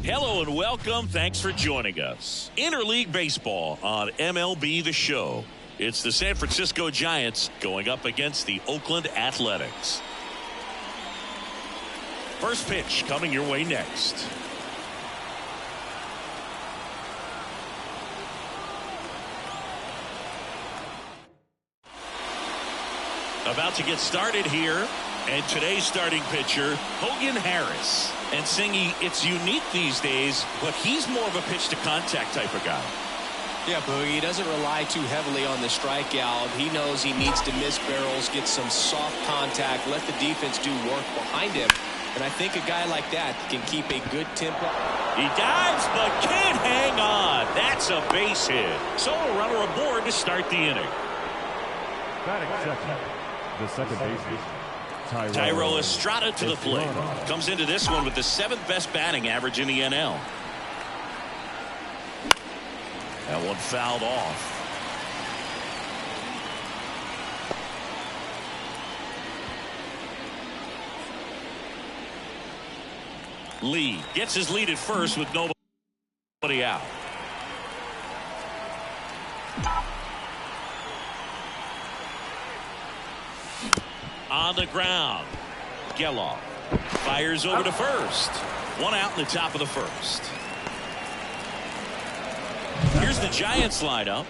Hello and welcome. Thanks for joining us. Interleague Baseball on MLB The Show. It's the San Francisco Giants going up against the Oakland Athletics. First pitch coming your way next. About to get started here. And today's starting pitcher, Hogan Harris. And Singy, it's unique these days, but he's more of a pitch-to-contact type of guy. Yeah, Boogie, he doesn't rely too heavily on the strikeout. He knows he needs to miss barrels, get some soft contact, let the defense do work behind him. And I think a guy like that can keep a good tempo. He dives, but can't hang on. That's a base hit. So a runner aboard to start the inning. Batting second, the second baseman, Tyrell Estrada to the plate. Comes into this one with the 7th best batting average in the NL. That one fouled off. Lee gets his lead at first with nobody out. On the ground, Geloff fires over to first. One out in the top of the first. Here's the Giants lineup.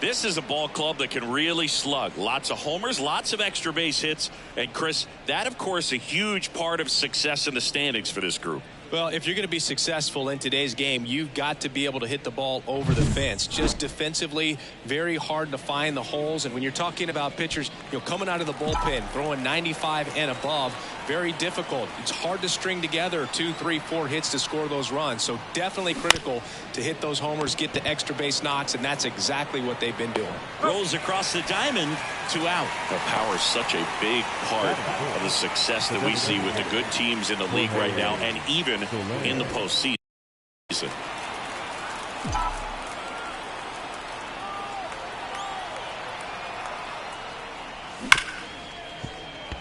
This is a ball club that can really slug. Lots of homers, lots of extra base hits. And Chris, that of course a huge part of success in the standings for this group. Well, if you're going to be successful in today's game, you've got to be able to hit the ball over the fence. Just defensively, very hard to find the holes. And when you're talking about pitchers, coming out of the bullpen, throwing 95 and above, very difficult. It's hard to string together 2, 3, 4 hits to score those runs. So definitely critical to hit those homers, get the extra base knocks, and that's exactly what they've been doing. Rolls across the diamond, 2 out. The power is such a big part of the success that we see with the good teams in the league right now, and even in the postseason.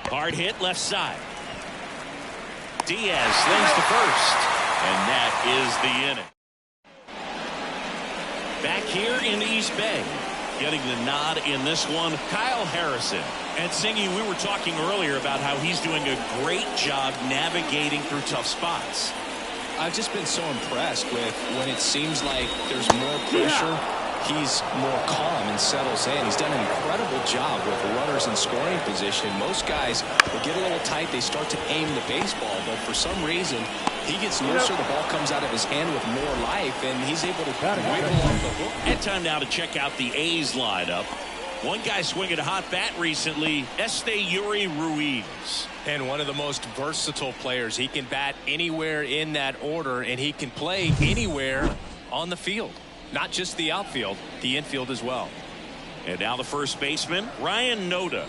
Hard hit left side. Diaz slings to first, and that is the inning. Back here in the East Bay, getting the nod in this one, Kyle Harrison. And Singy, we were talking earlier about how he's doing a great job navigating through tough spots. I've just been so impressed with when it seems like there's more pressure. He's more calm and settles in. He's done an incredible job with runners in scoring position. Most guys, they get a little tight, they start to aim the baseball, but for some reason, he gets looser, the ball comes out of his hand with more life, and he's able to wiggle off the hook. And time now to check out the A's lineup. One guy swinging a hot bat recently, Yuri Ruiz. And one of the most versatile players. He can bat anywhere in that order, and he can play anywhere on the field. Not just the outfield, the infield as well. And now the first baseman, Ryan Noda.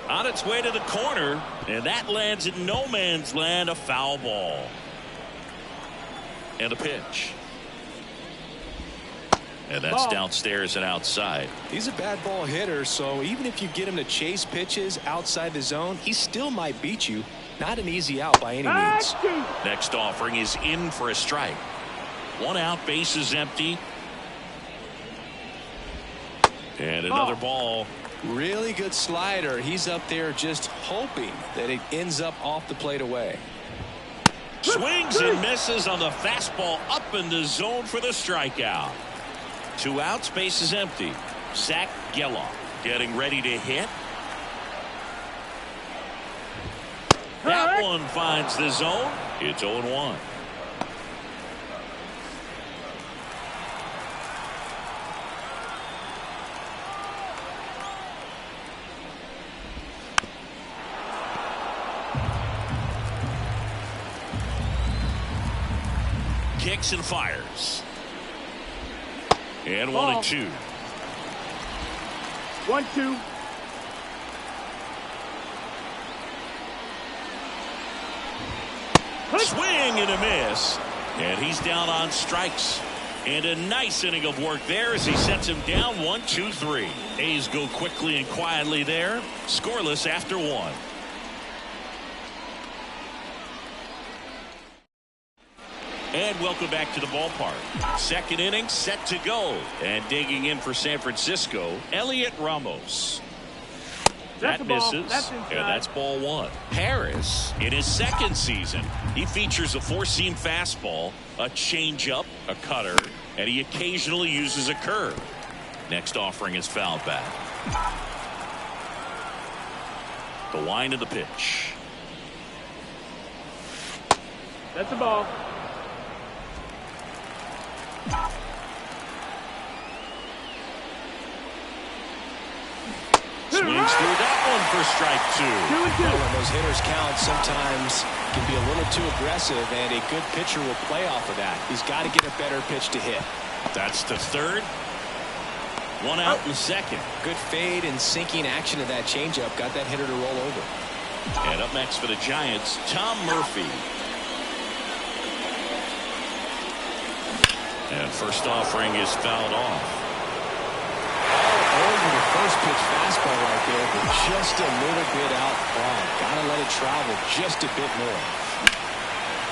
On its way to the corner, and that lands in no man's land, a foul ball. And a pitch. And that's downstairs and outside. He's a bad ball hitter, so even if you get him to chase pitches outside the zone, he still might beat you. Not an easy out by any means. Next offering is in for a strike. 1 out, bases empty. And another ball. Really good slider. He's up there just hoping that it ends up off the plate away. Swings and misses on the fastball up in the zone for the strikeout. 2 outs, bases empty. Zach Geloff getting ready to hit. That That one finds the zone. It's 0-1. Kicks and fires. And 1-2. 1-2. Swing and a miss. And he's down on strikes. And a nice inning of work there as he sets him down 1-2-3. A's go quickly and quietly there. Scoreless after 1. And welcome back to the ballpark. Second inning set to go. And digging in for San Francisco, Elliot Ramos. That misses, and that's ball 1. Harris, in his second season, he features a four-seam fastball, a changeup, a cutter, and he occasionally uses a curve. Next offering is fouled back. The wind of the pitch. That's a ball. Swings through that one for strike 2. Well, when those hitters count, sometimes can be a little too aggressive, and a good pitcher will play off of that. He's got to get a better pitch to hit. That's the third. One out in the second. Good fade and sinking action of that changeup got that hitter to roll over. And up next for the Giants, Tom Murphy. And first offering is fouled off. Over the first pitch fastball right there, but just a little bit out front. Gotta let it travel just a bit more.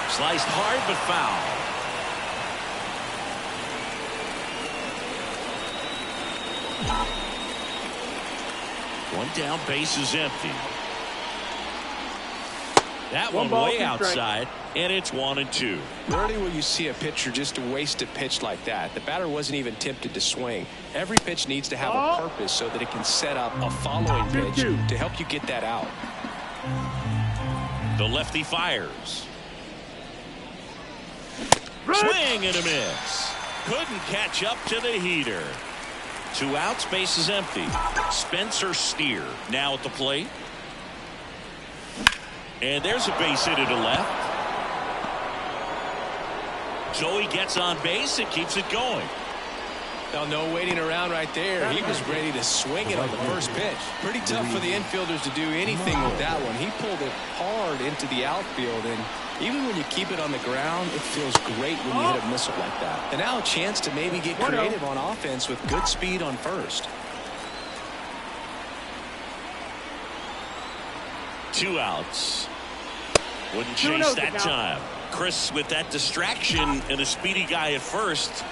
Sliced hard but foul. One down, base is empty. That one way outside, and it's 1-2. Rarely will you see a pitcher just waste a pitch like that. The batter wasn't even tempted to swing. Every pitch needs to have a purpose so that it can set up a following pitch to help you get that out. The lefty fires. Swing and a miss. Couldn't catch up to the heater. 2 outs, base is empty. Spencer Steer now at the plate. And there's a base hit to the left. So he gets on base and keeps it going. Now, no waiting around right there. He was ready to swing it on the first pitch. Pretty tough for the infielders to do anything with that one. He pulled it hard into the outfield, and even when you keep it on the ground, it feels great when you hit a missile like that. And now a chance to maybe get creative on offense with good speed on first. 2 outs. Wouldn't chase that time. Chris, with that distraction and a speedy guy at first,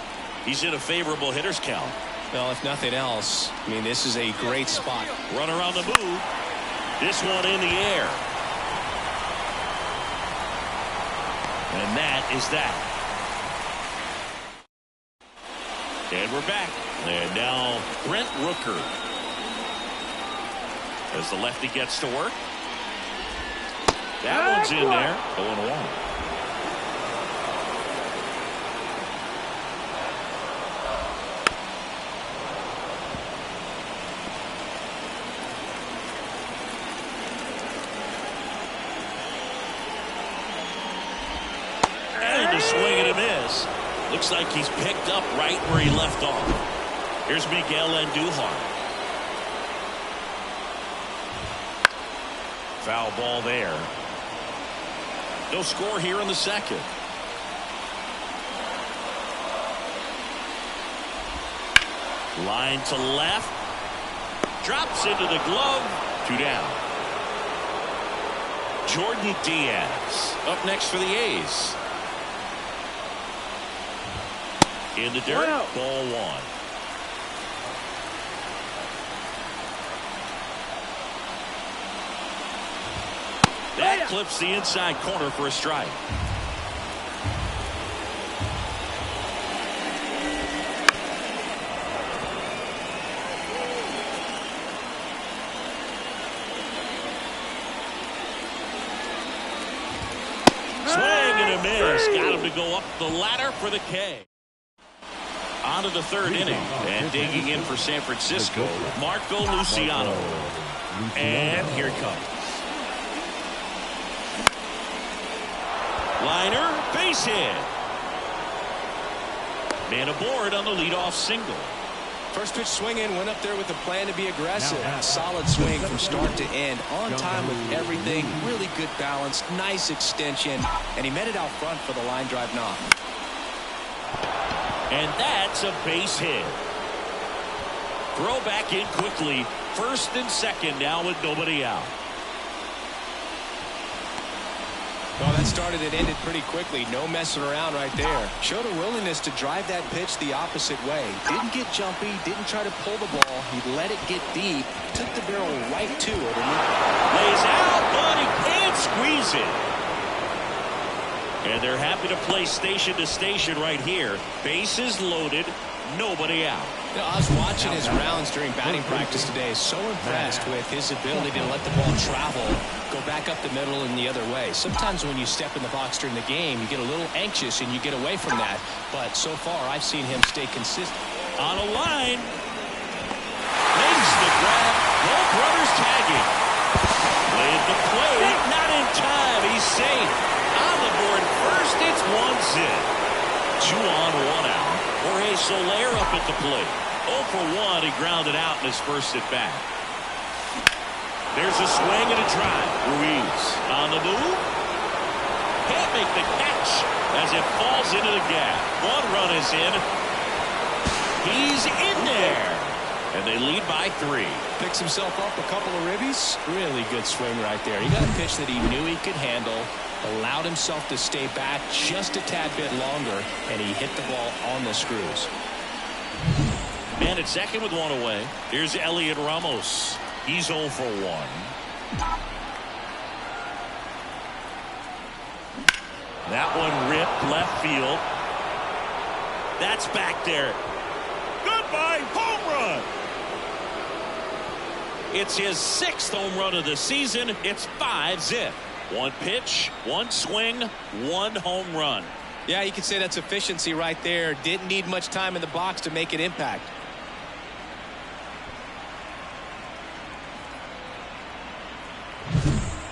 he's in a favorable hitter's count. Well, if nothing else, I mean, this is a great spot. Runner on the move. This one in the air. And that is that. And we're back. And now Brent Rooker. As the lefty gets to work. That one's in there. 0-1. And a swing and a miss. Looks like he's picked up right where he left off. Here's Miguel Andujar. Foul ball there. No score here in the second. Line to left. Drops into the glove. 2 down. Jordan Diaz up next for the A's. In the dirt. Ball 1. That clips the inside corner for a strike. Swing and a miss. Got him to go up the ladder for the K. On to the third inning. And digging in for San Francisco, Marco Luciano. And here it comes. Liner, base hit. Man aboard on the leadoff single. First pitch swinging, went up there with a plan to be aggressive. Solid swing from start to end. On time with everything. Really good balance. Nice extension. And he met it out front for the line drive knock. And that's a base hit. Throw back in quickly. First and second now with nobody out. Well, that started and ended pretty quickly. No messing around right there. Showed a willingness to drive that pitch the opposite way. Didn't get jumpy. Didn't try to pull the ball. He let it get deep. Took the barrel right to it. And lays out, but he can't squeeze it. And they're happy to play station to station right here. Bases loaded. Nobody out. You know, I was watching his rounds during batting practice today. So impressed with his ability to let the ball travel, go back up the middle and the other way. Sometimes when you step in the box during the game, you get a little anxious and you get away from that. But so far, I've seen him stay consistent. On a line. Makes the grab. Both runners tagging. Played the play. Not in time. He's safe. On the board first, it's 1-0. 2 on, 1 out. Jorge Soler up at the plate. 0 for 1. He grounded out in his first at bat. There's a swing and a drive. Ruiz on the move. Can't make the catch as it falls into the gap. 1 run is in. He's in there. And they lead by 3. Picks himself up a couple of ribbies. Really good swing right there. He got a pitch that he knew he could handle. Allowed himself to stay back just a tad bit longer, and he hit the ball on the screws. Man at second with 1 away. Here's Elliot Ramos. He's 0 for 1. That one ripped left field. That's back there. Goodbye, home run. It's his 6th home run of the season. It's 5-0. 1 pitch, 1 swing, 1 home run. Yeah, you could say that's efficiency right there. Didn't need much time in the box to make an impact.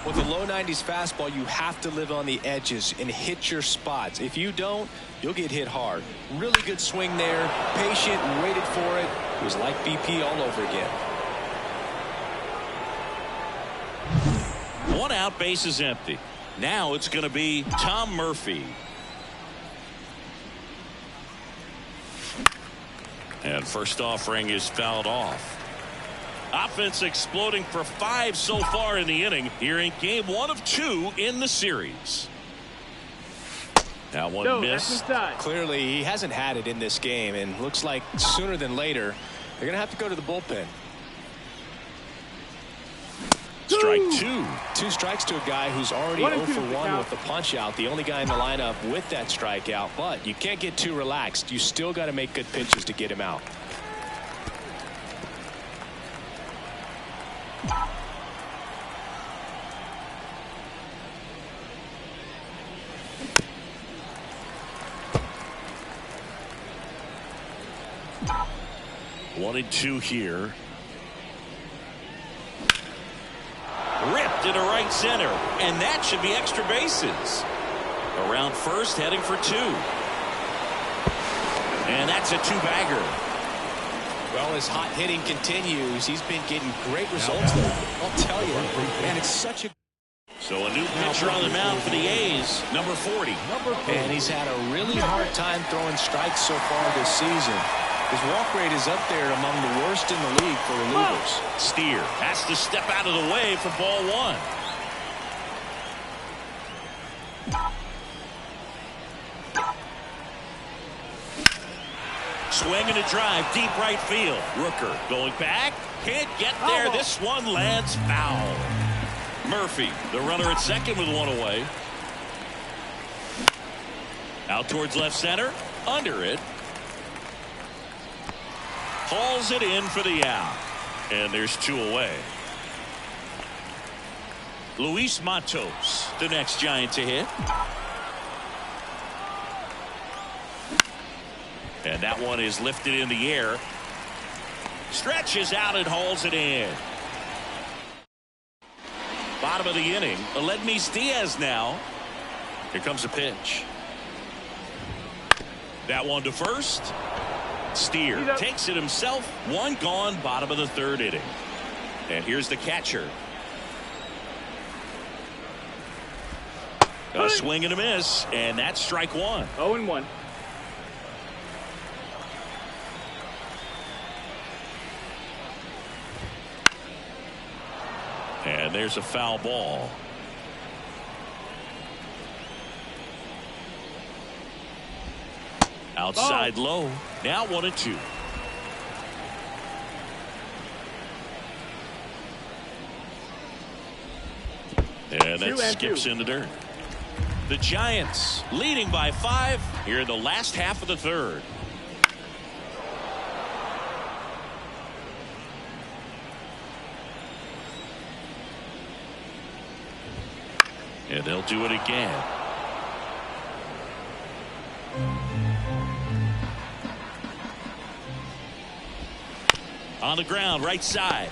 With a low 90s fastball, you have to live on the edges and hit your spots. If you don't, you'll get hit hard. Really good swing there. Patient, waited for it. It was like BP all over again. 1 out, base is empty. Now it's going to be Tom Murphy. And first offering is fouled off. Offense exploding for 5 so far in the inning here in game 1 of 2 in the series. Now one missed. Clearly he hasn't had it in this game, and looks like sooner than later they're going to have to go to the bullpen. Strike 2. 2 strikes to a guy who's already 0 for 1 with the punch out. The only guy in the lineup with that strikeout. But you can't get too relaxed. You still got to make good pitches to get him out. One and 2 here. Ripped into right center, and that should be extra bases. Around first, heading for 2. And that's a 2-bagger. Well, his hot hitting continues. He's been getting great results there. I'll tell you, man, it's such a... So a new pitcher on the mound for the A's, number 40. And he's had a really hard time throwing strikes so far this season. His walk rate is up there among the worst in the league for relievers. Steer has to step out of the way for ball 1. Swing and a drive, deep right field. Rooker going back, can't get there. This one lands foul. Murphy, the runner at second with 1 away. Out towards left center, under it. Hauls it in for the out. And there's 2 away. Luis Matos, the next Giant to hit. And that one is lifted in the air. Stretches out and hauls it in. Bottom of the inning. Aledmys Diaz now. Here comes a pitch. That one to first. Steer takes it himself. One gone, bottom of the third inning. And here's the catcher. A swing and a miss, and that's strike one. 0-1. And there's a foul ball. Outside low. Now 1-2. And that skips in the dirt. The Giants leading by 5 here in the last half of the third. And they'll do it again. On the ground, right side.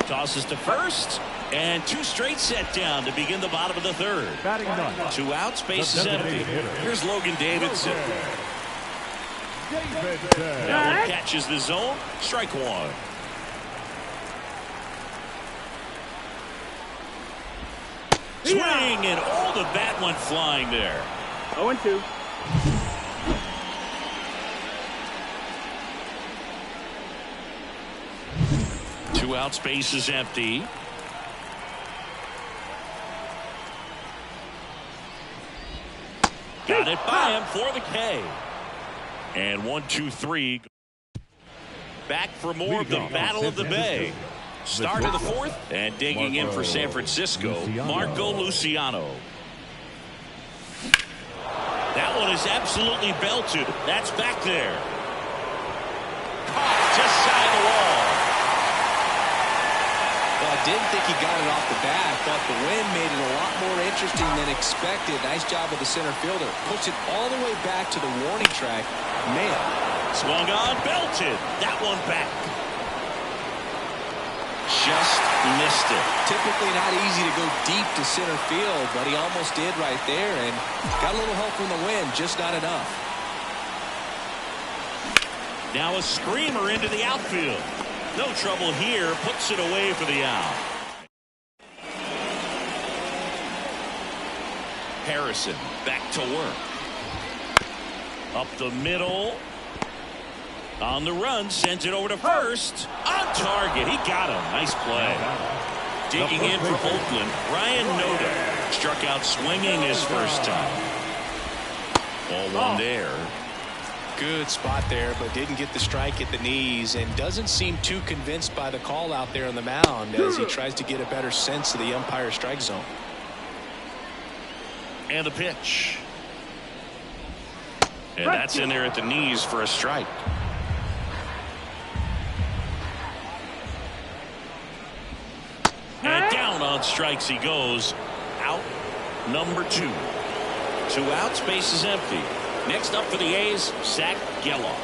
Tosses to first. And 2 straight set down to begin the bottom of the third. Batting ninth. 2 outs, base is empty. Here's Logan Davidson. That one catches the zone. Strike one. Swing, and all the bat went flying there. 0-2. Two outs, base is empty. Got it by him for the K. And 1-2-3. Back for more of the Battle of the Bay. Start of the fourth, and digging in for San Francisco, Marco Luciano. That one is absolutely belted. That's back there. Caught just side of the wall. Well, I didn't think he got it off the bat. Thought the wind made it a lot more interesting than expected. Nice job of the center fielder. Pushed it all the way back to the warning track. Man. Swung on, belted. That one back. Just missed it. Typically not easy to go deep to center field, but he almost did right there, and got a little help from the wind, just not enough. Now a screamer into the outfield. No trouble here. Puts it away for the out. Harrison back to work. Up the middle. On the run, sends it over to first. On target. He got him. Nice play. Digging in for Oakland, Ryan Noda. Struck out swinging his first time. Ball one there. Good spot there, but didn't get the strike at the knees, and doesn't seem too convinced by the call out there on the mound as he tries to get a better sense of the umpire strike zone. And the pitch. And that's in there at the knees for a strike. And down on strikes he goes. Out number 2. 2 outs, base is empty. Next up for the A's, Zach Geloff.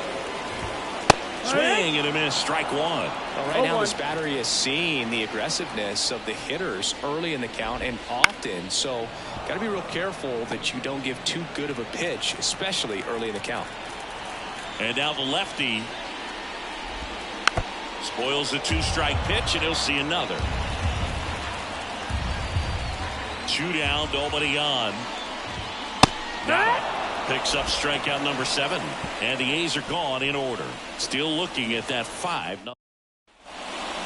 Swing and a miss, strike one. Well, right now this battery is seeing the aggressiveness of the hitters early in the count and often, so got to be real careful that you don't give too good of a pitch, especially early in the count. And now the lefty spoils the 2-strike pitch, and he'll see another. 2 down, nobody on. Now picks up strikeout number 7, and the A's are gone in order. Still looking at that 5.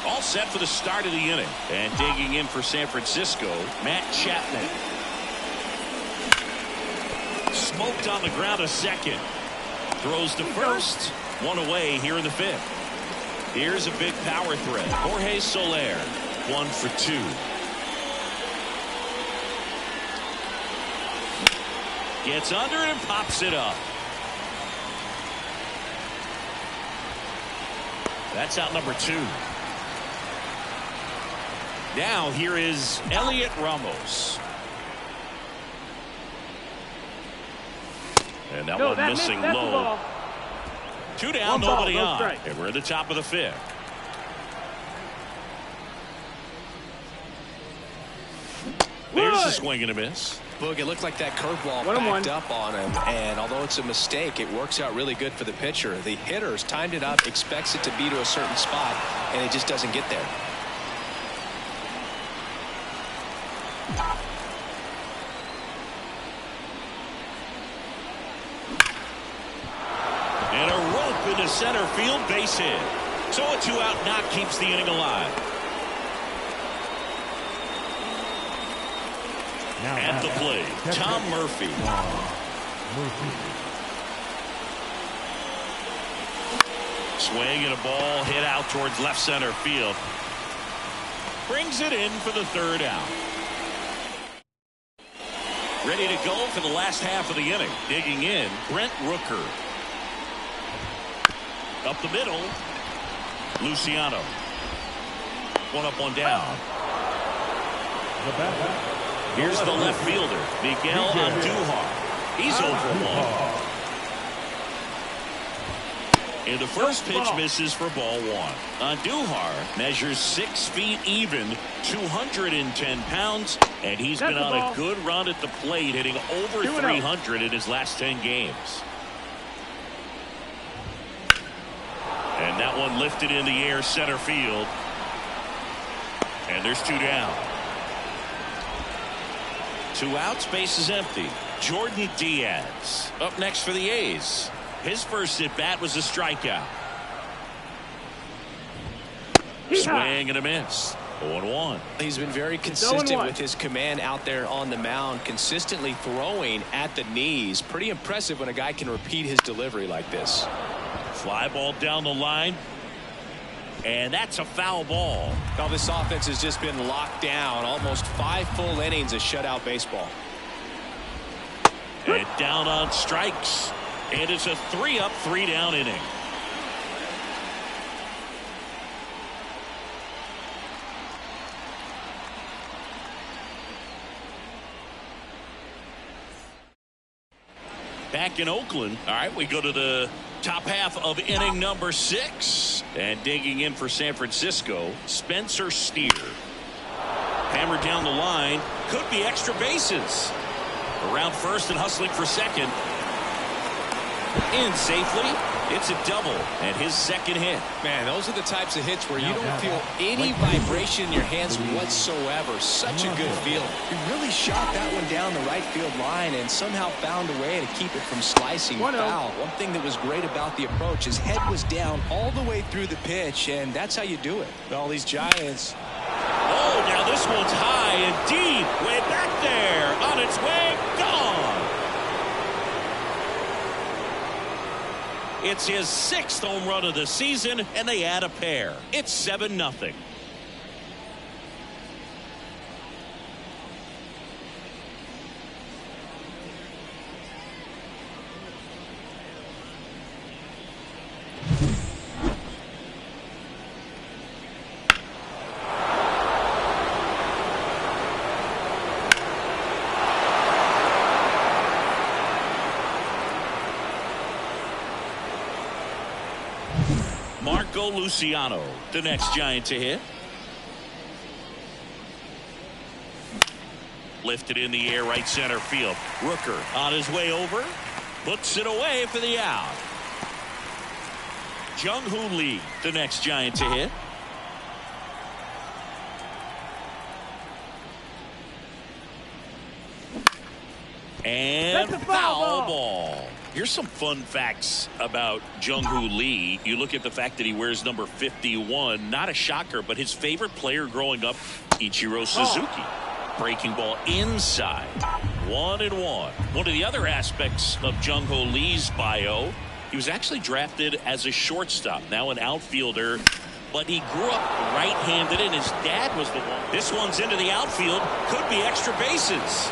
All set for the start of the inning, and digging in for San Francisco, Matt Chapman. Smoked on the ground a second. Throws to first. One away here in the 5th. Here's a big power threat. Jorge Soler, 1 for 2. Gets under it and pops it up. That's out number 2. Now here is Elliot Ramos. And that one missing low. 2 down, nobody on. And we're at the top of the 5th. There's a swing and a miss. Look, it looked like that curveball backed up on him, and although it's a mistake, it works out really good for the pitcher. The hitter's timed it up, expects it to be to a certain spot, and it just doesn't get there. And a rope into center field, base hit. So a 2-out knock keeps the inning alive. At the plate, Tom Murphy. Swing and a ball hit out towards left center field. Brings it in for the 3rd out. Ready to go for the last half of the inning. Digging in, Brent Rooker. Up the middle, Luciano. 1 up, 1 down. Here's the left fielder, Miguel Andujar. He's over 1. And the first pitch misses for ball 1. Andujar measures 6 feet even, 210 pounds, and he's been on a good run at the plate, hitting over 300 in his last 10 games. And that one lifted in the air center field. And there's 2 down. 2 outs, base is empty. Jordan Diaz up next for the A's. His first at bat was a strikeout. Swing and a miss. 0-1. He's been very consistent with his command out there on the mound, consistently throwing at the knees. Pretty impressive when a guy can repeat his delivery like this. Fly ball down the line. And that's a foul ball. Now this offense has just been locked down. Almost 5 full innings of shutout baseball. And down on strikes. And it's a 3-up, 3-down inning. Back in Oakland. All right, we go to the top half of inning number 6. And digging in for San Francisco, Spencer Steer. Hammered down the line. Could be extra bases. Around first and hustling for second. In safely. It's a double and his 2nd hit. Man, those are the types of hits where you don't feel any vibration in your hands whatsoever. Such a good feeling. He really shot that one down the right field line and somehow found a way to keep it from slicing foul. One thing that was great about the approach, his head was down all the way through the pitch, and that's how you do it. All these Giants. Oh, now this one's high and deep. Way back there. On its way. Gone. It's his 6th home run of the season, and they add a pair. It's 7-0. Luciano, the next Giant to hit. Lifted in the air, right center field. Rooker on his way over. Puts it away for the out. Jung-Hoo Lee, the next Giant to hit. And foul ball. Here's some fun facts about Jung-Hoo Lee. You look at the fact that he wears number 51. Not a shocker, but his favorite player growing up, Ichiro Suzuki. Breaking ball inside. 1-1. One of the other aspects of Jung-Hoo Lee's bio, he was actually drafted as a shortstop, now an outfielder. But he grew up right-handed, and his dad was the one. This one's into the outfield. Could be extra bases.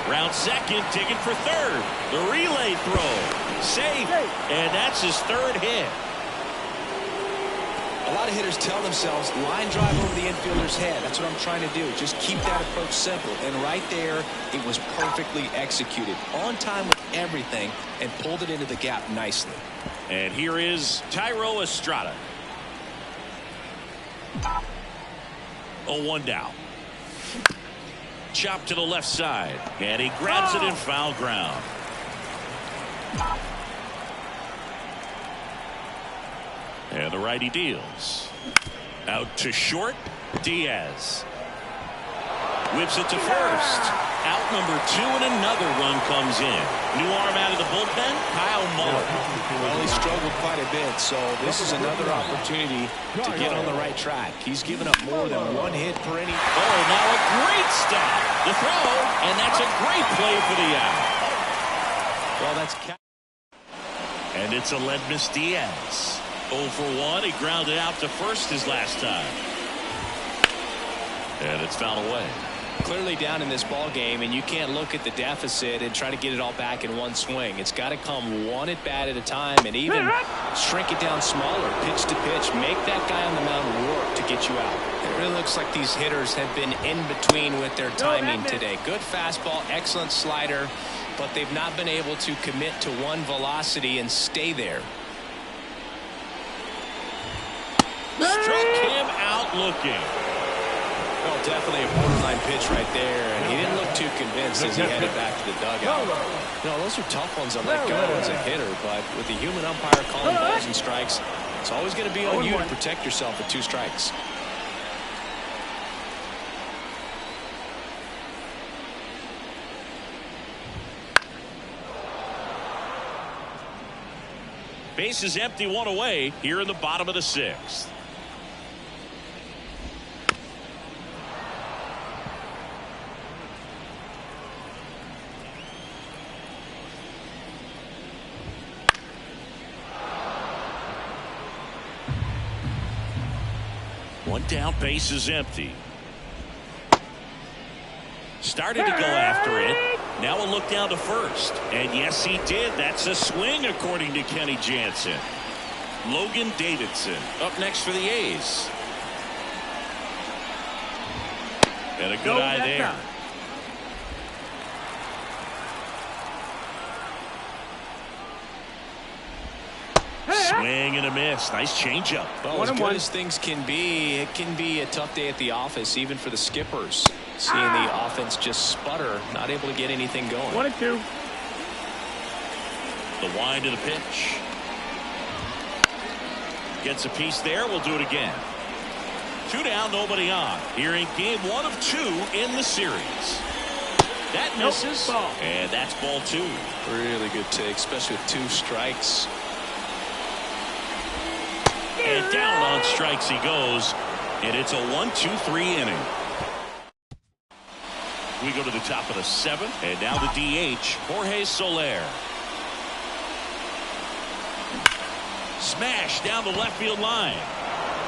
Round second, digging for third. The relay throw. Safe. And that's his 3rd hit. A lot of hitters tell themselves, line drive over the infielder's head. That's what I'm trying to do. Just keep that approach simple. And right there, it was perfectly executed. On time with everything and pulled it into the gap nicely. And here is Tyro Estrada. 0-1 down. Chop to the left side. And he grabs it in foul ground. And the righty deals. Out to short. Diaz whips it to first. Out number 2, and another run comes in. New arm out of the bullpen, Kyle Muller. Well, he struggled quite a bit, so this is another opportunity to get on the right track. He's given up more than 1 hit per inning. Oh, now a great stop. The throw, and that's a great play for the out. Well, that's... And it's Aledmys Diaz. 0 for 1. He grounded out to first his last time. And it's fouled away. Clearly down in this ball game, and you can't look at the deficit and try to get it all back in one swing. It's got to come one at bat at a time, and even shrink it down smaller, pitch to pitch. Make that guy on the mound work to get you out. It really looks like these hitters have been in between with their timing today. Good fastball, excellent slider, but they've not been able to commit to one velocity and stay there. Struck him out looking. Well, definitely a borderline pitch right there, and he didn't look too convinced as he headed back to the dugout. No, those are tough ones to let go as a hitter, but with the human umpire calling balls and strikes, it's always going to be on you to protect yourself with 2 strikes. Base is empty, 1 away here in the bottom of the 6th. One down, base is empty. Started to go after it. Now a look down to first. And yes, he did. That's a swing, according to Kenny Jansen. Logan Davidson up next for the A's. And a good eye there. Swing and a miss. Nice changeup. Well, as good as things can be, it can be a tough day at the office, even for the skippers. Seeing the offense just sputter, not able to get anything going. 1-2. The wind of the pitch. Gets a piece there. We'll do it again. 2 down, nobody on. Here in game 1 of 2 in the series. That misses. And that's ball 2. Really good take, especially with 2 strikes. And down on strikes he goes. And it's a 1-2-3 inning. We go to the top of the 7th. And now the DH, Jorge Soler. Smash down the left field line.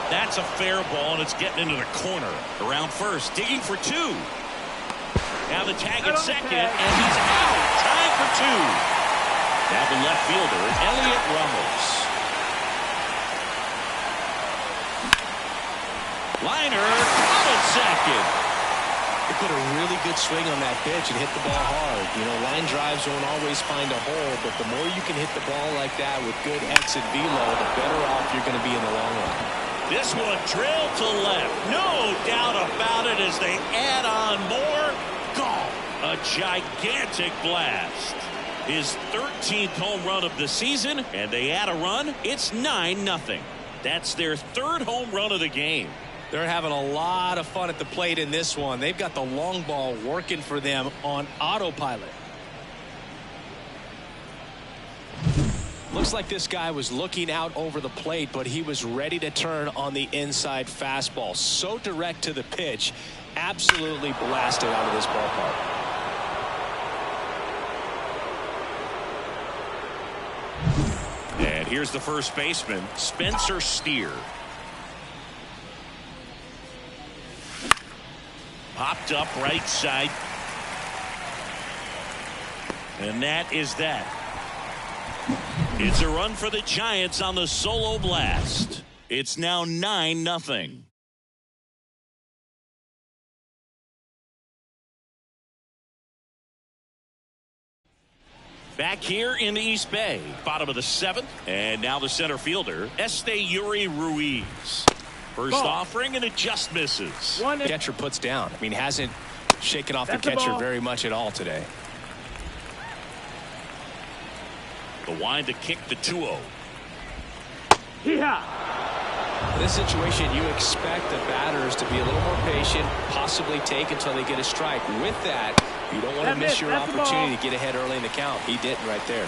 That's a fair ball, and it's getting into the corner. Around first, digging for 2. Now the tag at second, and he's out. Trying for 2. Now the left fielder, Elliot Ramos. Liner, out at second. He put a really good swing on that pitch and hit the ball hard. You know, line drives don't always find a hole, but the more you can hit the ball like that with good exit velo, the better off you're going to be in the long run. This one drilled to left. No doubt about it as they add on more. Gone. A gigantic blast. His 13th home run of the season, and they add a run. It's 9-0. That's their 3rd home run of the game. They're having a lot of fun at the plate in this one. They've got the long ball working for them on autopilot. Looks like this guy was looking out over the plate, but he was ready to turn on the inside fastball. So direct to the pitch, absolutely blasted out of this ballpark. And here's the first baseman, Spencer Steer. Popped up right side. And that is that. It's a run for the Giants on the solo blast. It's now 9-0. Back here in the East Bay, bottom of the 7th, and now the center fielder, Yuri Ruiz. First offering, and it just misses. The catcher puts down. I mean, hasn't shaken off the catcher very much at all today. The wind to kick the 2-0. In this situation, you expect the batters to be a little more patient, possibly take until they get a strike. With that, you don't want to miss your opportunity to get ahead early in the count. He didn't right there.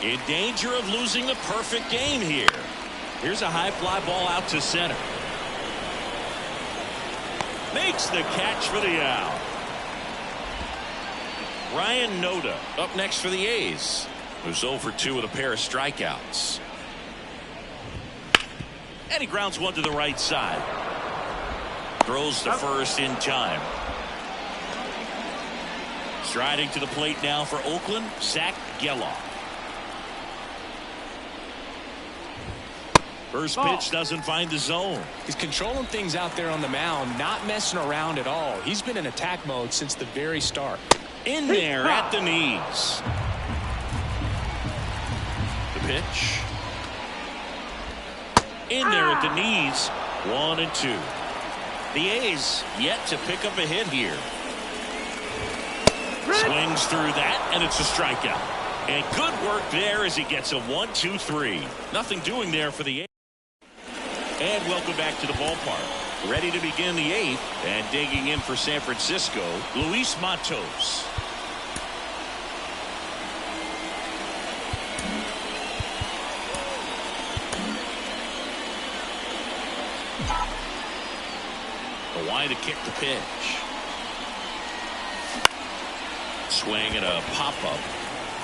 In danger of losing the perfect game here. Here's a high fly ball out to center. Makes the catch for the out. Ryan Noda up next for the A's, who's 0 for 2 with a pair of strikeouts. And he grounds one to the right side. Throws to first in time. Striding to the plate now for Oakland, Zach Geloff. First pitch doesn't find the zone. He's controlling things out there on the mound, not messing around at all. He's been in attack mode since the very start. In there at the knees. The pitch. In there at the knees. 1-2. The A's yet to pick up a hit here. Swings through that, and it's a strikeout. And good work there as he gets a 1-2-3. Nothing doing there for the A's. And welcome back to the ballpark. Ready to begin the 8th, and digging in for San Francisco, Luis Matos. The wind to kick the pitch. Swing and a pop-up.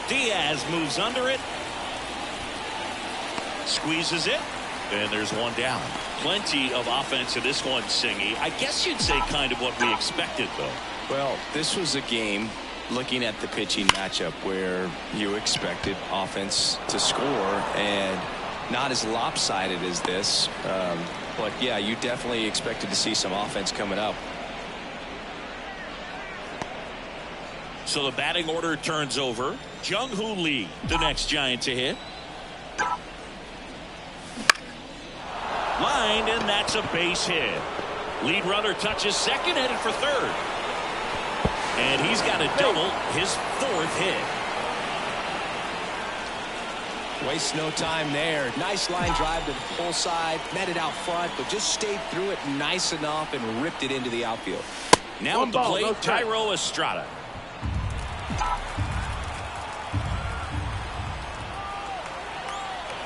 Diaz moves under it. Squeezes it. And there's one down. Plenty of offense in this one, Singy. I guess you'd say kind of what we expected, though. Well, this was a game, looking at the pitching matchup, where you expected offense to score, and not as lopsided as this. But, yeah, you definitely expected to see some offense coming up. So the batting order turns over. Jung-Hoo Lee, the next Giant to hit. Lined, and that's a base hit. Lead runner touches second, headed for third. And he's got a double, his 4th hit. Waste no time there. Nice line drive to the pull side, met it out front, but just stayed through it nice enough and ripped it into the outfield. Now at the plate, Tyro Estrada.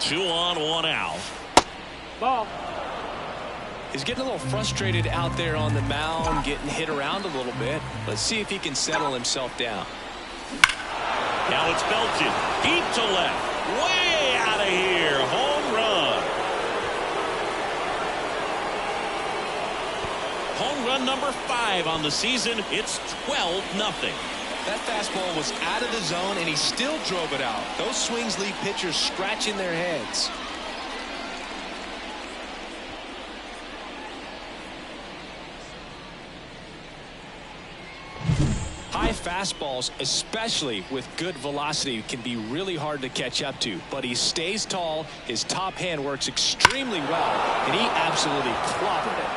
Two on, one out. Ball. He's getting a little frustrated out there on the mound, getting hit around a little bit. Let's see if he can settle himself down. Now it's belted deep to left. Way out of here. Home run. Home run number 5 on the season. It's 12-0. That fastball was out of the zone, and he still drove it out. Those swings leave pitchers scratching their heads. High fastballs, especially with good velocity, can be really hard to catch up to. But he stays tall, his top hand works extremely well, and he absolutely clobbered it.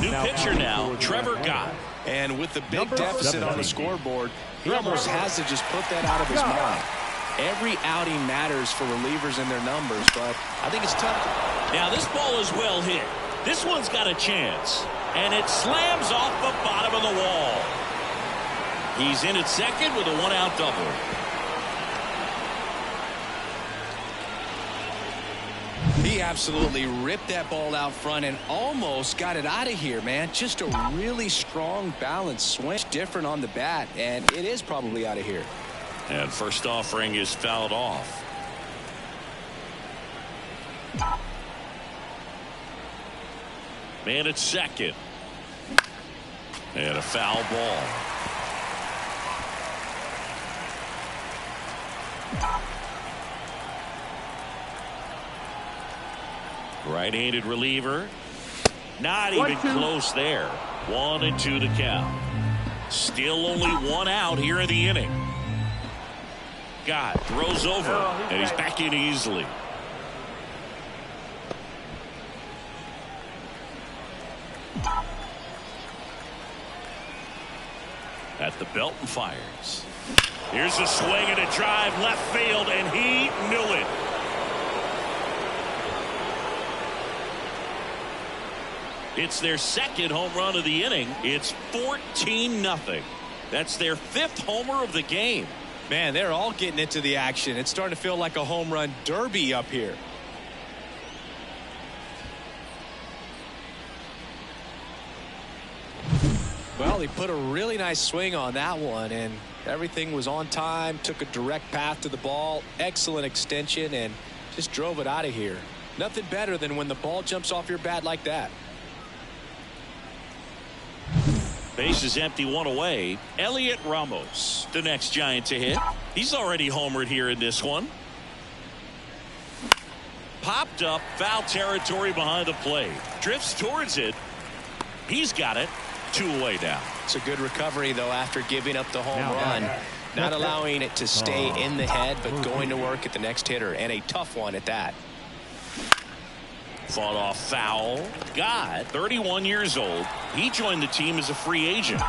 New pitcher now, Trevor Gott. And with the big deficit on the scoreboard, he almost has to just put that out of his mind. Every outing matters for relievers and their numbers, but I think it's tough. Now this ball is well hit. This one's got a chance, and it slams off the bottom of the wall. He's in at second with a 1-out double. He absolutely ripped that ball out front and almost got it out of here, man. Just a really strong, balanced swing. Different on the bat, and it is probably out of here. And first offering is fouled off. Man at second. And a foul ball. Right-handed reliever. Not even close there. 1-2 to count. Still only one out here in the inning. God throws over, and he's back in easily. At the belt and fires. Here's a swing and a drive left field, and he knew it. It's their second home run of the inning. It's 14-0. That's their 5th homer of the game. Man, they're all getting into the action. It's starting to feel like a home run derby up here. Well, he put a really nice swing on that one, and everything was on time, took a direct path to the ball, excellent extension, and just drove it out of here. Nothing better than when the ball jumps off your bat like that. Base is empty, one away. Elliot Ramos, the next Giant to hit. He's already homered here in this one. Popped up, foul territory behind the plate. Drifts towards it. He's got it. 2 away now. It's a good recovery, though, after giving up the home run. Not allowing it to stay in the head, but going to work at the next hitter, and a tough one at that. Fought off foul. God, 31 years old. He joined the team as a free agent.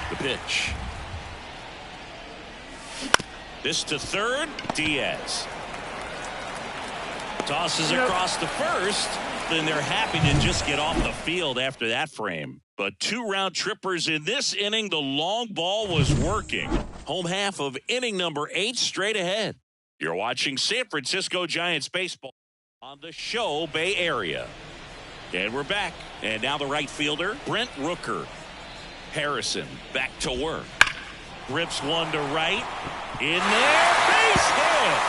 The pitch. This to third. Diaz. Tosses across the first. Then they're happy to just get off the field after that frame. But 2 round trippers in this inning. The long ball was working. Home half of inning number 8 straight ahead. You're watching San Francisco Giants baseball on the show Bay Area. And we're back. And now the right fielder, Brent Rooker. Harrison back to work. Rips one to right. In there. Base hit.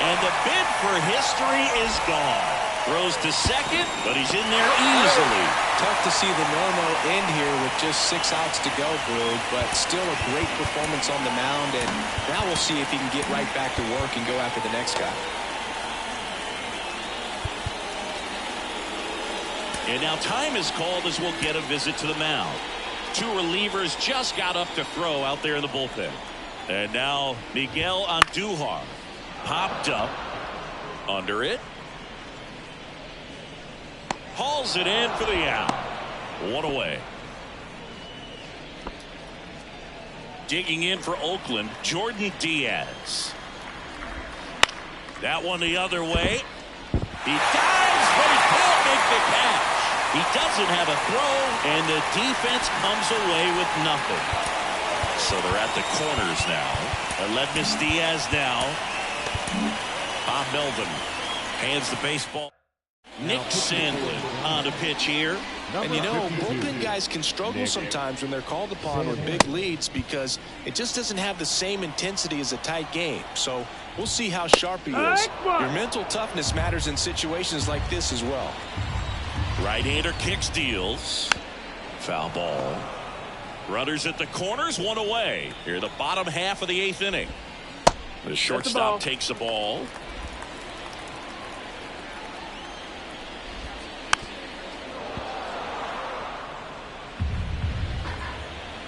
And the bid for history is gone. Throws to second, but he's in there easily. Tough to see the normal end here with just 6 outs to go, Boog, but still a great performance on the mound, and now we'll see if he can get right back to work and go after the next guy. And now time is called as we'll get a visit to the mound. 2 relievers just got up to throw out there in the bullpen. And now Miguel Andujar popped up under it. Hauls it in for the out. 1 away. Digging in for Oakland, Jordan Diaz. That one the other way. He dives, but he can't make the catch. He doesn't have a throw, and the defense comes away with nothing. So they're at the corners now. Aledmus Diaz now. Bob Melvin hands the baseball. Nick Sandlin on the pitch here. And you know, bullpen guys can struggle sometimes when they're called upon with big leads because it just doesn't have the same intensity as a tight game. So we'll see how sharp he is. Your mental toughness matters in situations like this as well. Right-hander kicks, deals. Foul ball. Runners at the corners, 1 away. Here the bottom half of the 8th inning. The shortstop takes the ball.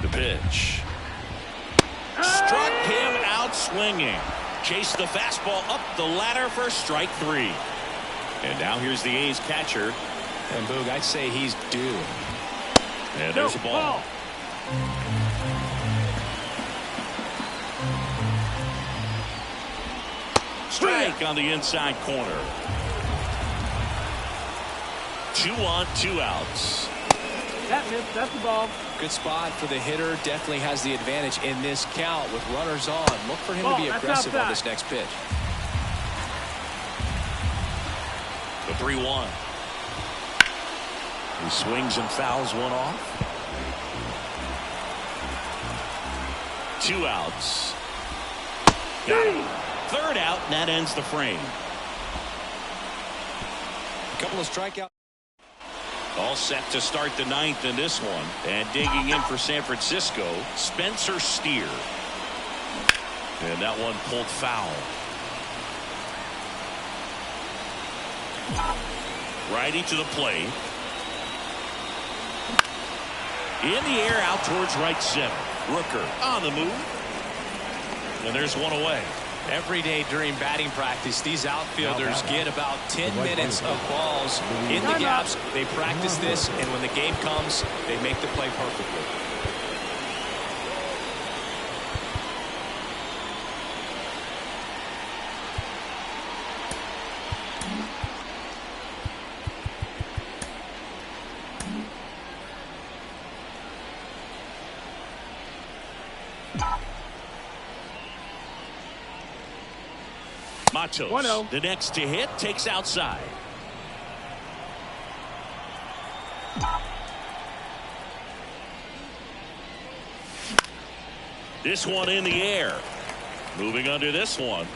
The pitch. Struck him out swinging. Chased the fastball up the ladder for strike 3. And now here's the A's catcher. And Boog, I'd say he's due. And there's the ball. Strike on the inside corner. 2 on, 2 outs. That's the ball. Good spot for the hitter. Definitely has the advantage in this count with runners on. Look for him to be aggressive on this next pitch. The 3-1. He swings and fouls one off. 2 outs. Got him. 3rd out, and that ends the frame. A couple of strikeouts. All set to start the ninth in this one. And digging in for San Francisco, Spencer Steer. And that one pulled foul. Righty to the plate. In the air out towards right center. Rooker on the move. And there's one away. Every day during batting practice, these outfielders get about 10 minutes of balls in the gaps. They practice this, and when the game comes, they make the play perfectly. Matos, 1-0. the next to hit, takes outside. This one in the air. Moving under this one.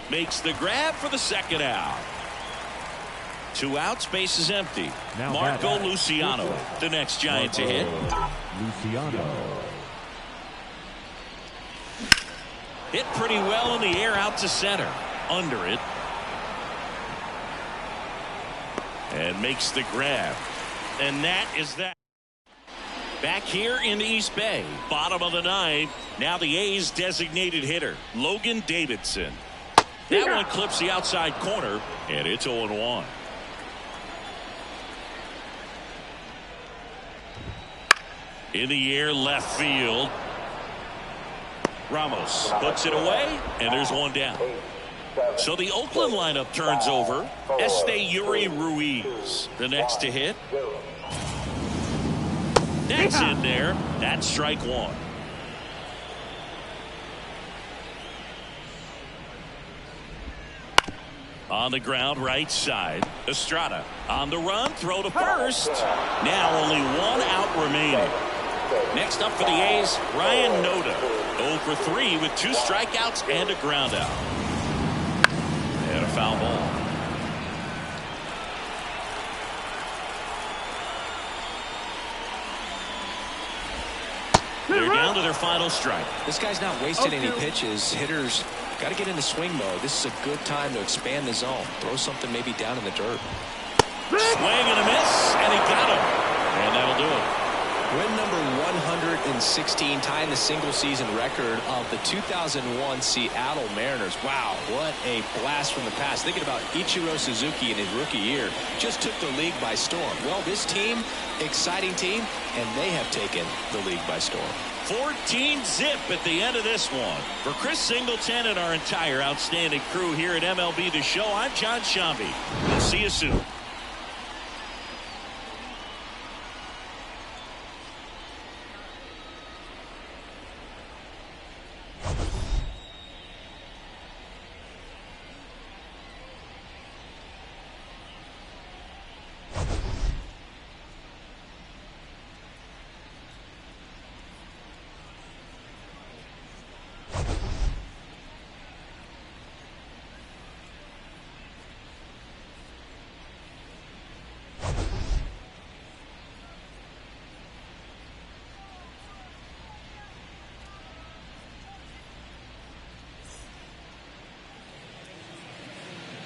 Makes the grab for the second out. 2 outs, base is empty. Now Marco Luciano, the next Giant to hit. Luciano. Hit pretty well in the air out to center. Under it. And makes the grab. And that is that. Back here in the East Bay. Bottom of the ninth. Now the A's designated hitter, Logan Davidson. That one clips the outside corner. And it's 0-1. In the air left field. Ramos puts it away, and there's one down. So the Oakland lineup turns over. Yuri Ruiz, the next to hit. That's in there. That's strike one. On the ground, right side. Estrada on the run, throw to first. Now only 1 out remaining. Next up for the A's, Ryan Noda. 0 for 3 with 2 strikeouts and a ground out. And a foul ball. They're down to their final strike. This guy's not wasting any pitches. Hitters got to get into swing mode. This is a good time to expand the zone. Throw something maybe down in the dirt. Swing and a miss, and he got him. And that'll do it. Win number 116, tying the single-season record of the 2001 Seattle Mariners. Wow, what a blast from the past. Thinking about Ichiro Suzuki in his rookie year, just took the league by storm. Well, this team, exciting team, and they have taken the league by storm. 14-zip at the end of this one. For Chris Singleton and our entire outstanding crew here at MLB The Show, I'm John Shambi. We'll see you soon.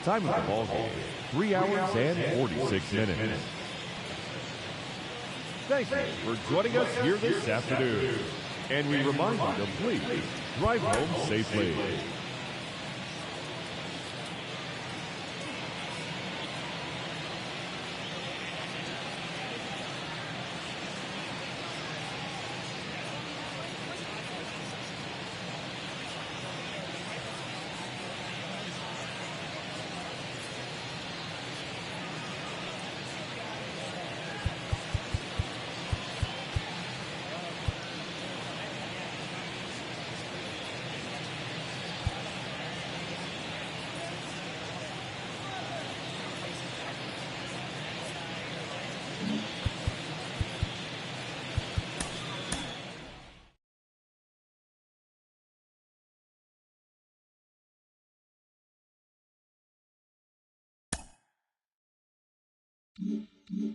Time of the ball game, 3 hours and 46 minutes. Thank you for joining us here this afternoon. And we remind you to please drive home safely. Mm-hmm.